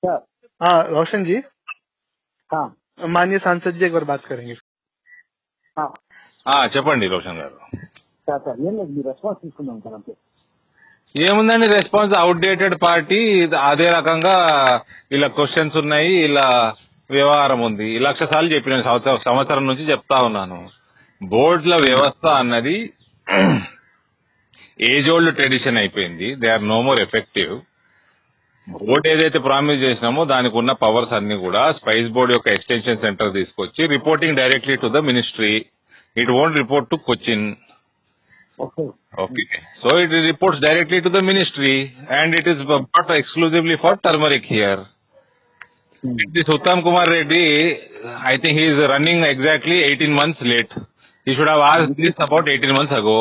Sir. हाँ रोशन जी, हाँ माननीय सांसद जी एक बार बात करेंगे. हाँ చెప్పండి రోషన్ గారు. సార్ సార్ ఏం లేదు, మీ రెస్పాన్స్ తీసుకున్నాం సార్ అంతే. ఏముందండి రెస్పాన్స్, అవుట్డేటెడ్ పార్టీ, అదే రకంగా ఇలా క్వశ్చన్స్ ఉన్నాయి, ఇలా వ్యవహారం ఉంది. 1,00,000 సార్లు చెప్పిన సంవత్సరం నుంచి చెప్తా ఉన్నాను. బోర్డుల వ్యవస్థ అన్నది ఏజ్ ఓల్డ్ ట్రెడిషన్ అయిపోయింది. They are no more effective. Board ఏదైతే ప్రామిస్ చేసినామో దానికి ఉన్న పవర్స్ అన్ని కూడా స్పైస్ బోర్డు యొక్క ఎక్స్టెన్షన్ సెంటర్ తీసుకొచ్చి reporting directly to the ministry. It won't report to Cochin. Okay. So it reports directly to the ministry and it is not exclusively for turmeric here. This Uttam Kumar Reddy, I think he is running exactly 18 months late. He should have asked this about 18 months ago.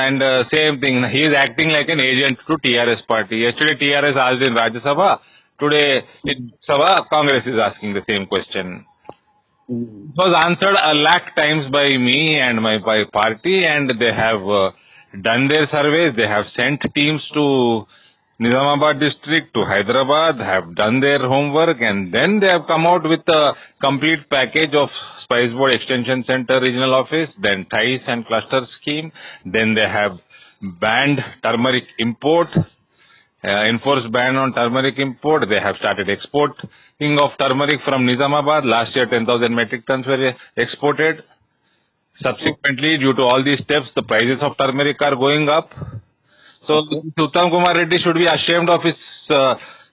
And same thing, he is acting like an agent to TRS party. Yesterday TRS asked in Rajya Sabha, today in Sabha Congress is asking the same question. It was answered 1,00,000 times by me and my party, and they have done their surveys. They have sent teams to Nizamabad district, to Hyderabad, have done their homework, and then they have come out with a complete package of Spice Board Extension Center Regional Office, then TICE and Cluster Scheme. Then they have banned turmeric import, enforced ban on turmeric import. They have started exporting of turmeric from Nizamabad. Last year 10,000 metric tons were exported. Subsequently, due to all these steps, the prices of turmeric are going up. So Uttam Kumar Reddy should be ashamed of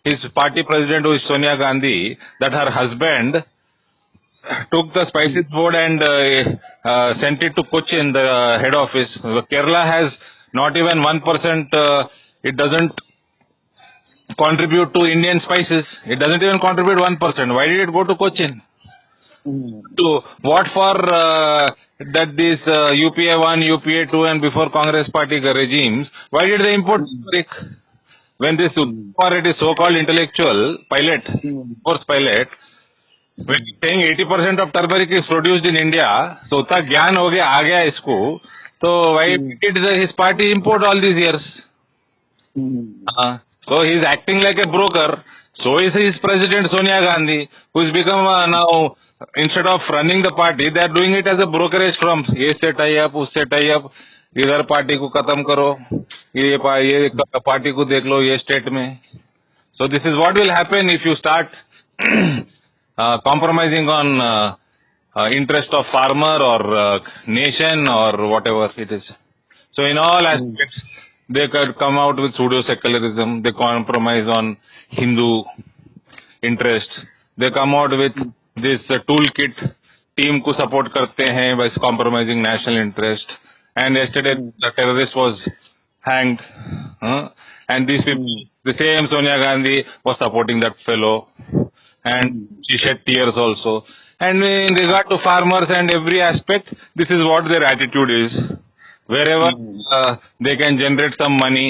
his party president, who is Sonia Gandhi, that her husband took the spices board and sent it to Cochin, the head office. Kerala has not even 1%, it doesn't contribute to Indian spices. It doesn't even contribute 1%. Why did it go to Cochin? To what for that this UPA 1, UPA 2 and before Congress party regimes, why did they import turmeric? When this already so-called intellectual pilot, force pilot, when saying 80% of turmeric is produced in India, so utna gyan ho gaya, aa gaya isko, so why did his party import all these years? So he is acting like a broker. So is his president Sonia Gandhi, who has become now, instead of running the party, they are doing it as a brokerage firm. ये से tie up, उससे tie up, इधर party को खत्म करो, ये party को देख लो ये स्टेट में. So this is what will happen if you start compromising on interest of farmer or nation or whatever it is. So in all aspects, they could come out with pseudo-secularism. They compromise on Hindu interest. They come out with this toolkit. Team को support करते हैं by compromising national interest. And yesterday the terrorist was hanged. And these people, the same Sonia Gandhi was supporting that fellow. And she shed tears also. And in regard to farmers and every aspect, this is what their attitude is. Wherever they can generate some money,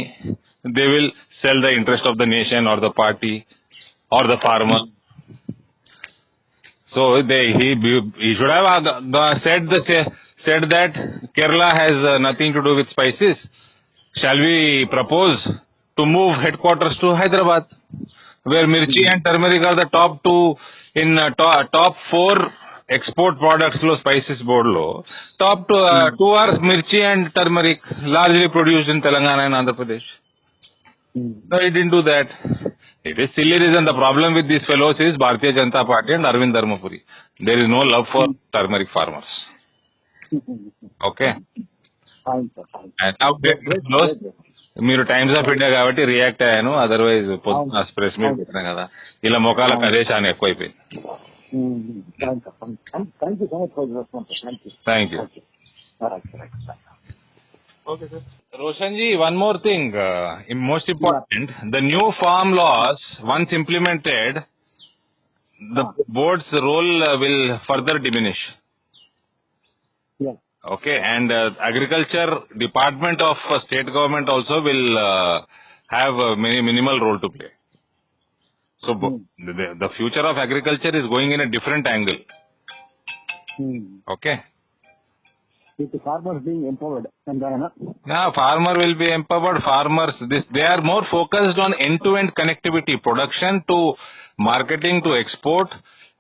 they will sell the interest of the nation or the party or the farmer. So he should have said that Kerala has nothing to do with spices. Shall we propose to move headquarters to Hyderabad, where mirchi and turmeric are the top two in top 4 export products lo spices board lo. Top 2 are mirchi and turmeric, largely produced in Telangana and Andhra Pradesh. No, he didn't do that. It is silly reason. The problem with these fellows is Bharatiya Janata Party and Arvind Dharmapuri. There is no love for turmeric farmers. Okay. Fine, sir. And now మీరు times of India కాబట్టి react అయ్యాను. Otherwise పొద్దున్న press meet పెట్టినా కదా, ఇలా మొఖాలకు అదే చాలా ఎక్కువైపోయింది. Thank you. Okay, sir. Roshan ji, one more thing, most important, the new farm laws, once implemented, the board's role will further diminish. Yeah. Okay, and agriculture department of state government also will have a minimal role to play. So the future of agriculture is going in a different angle. Okay. with the farmers being empowered. And Now, farmer will be empowered. Farmers, they are more focused on end-to-end connectivity, production to marketing to export.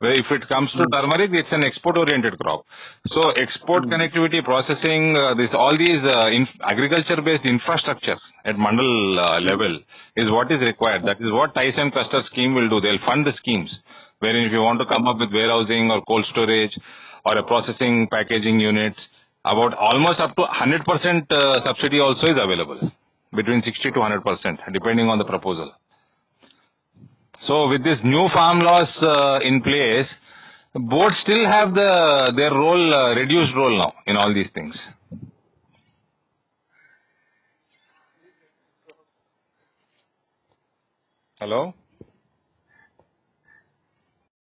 Where if it comes to turmeric, it's an export-oriented crop. So export connectivity, processing, all these agriculture-based infrastructure at mandal level is what is required. That is what Tyson Cluster Scheme will do. They'll fund the schemes, wherein if you want to come up with warehousing or cold storage or a processing packaging units, about almost up to 100% subsidy also is available, between 60 to 100%, depending on the proposal. So with this new farm laws in place, boards still have their role, reduced role now in all these things. Hello?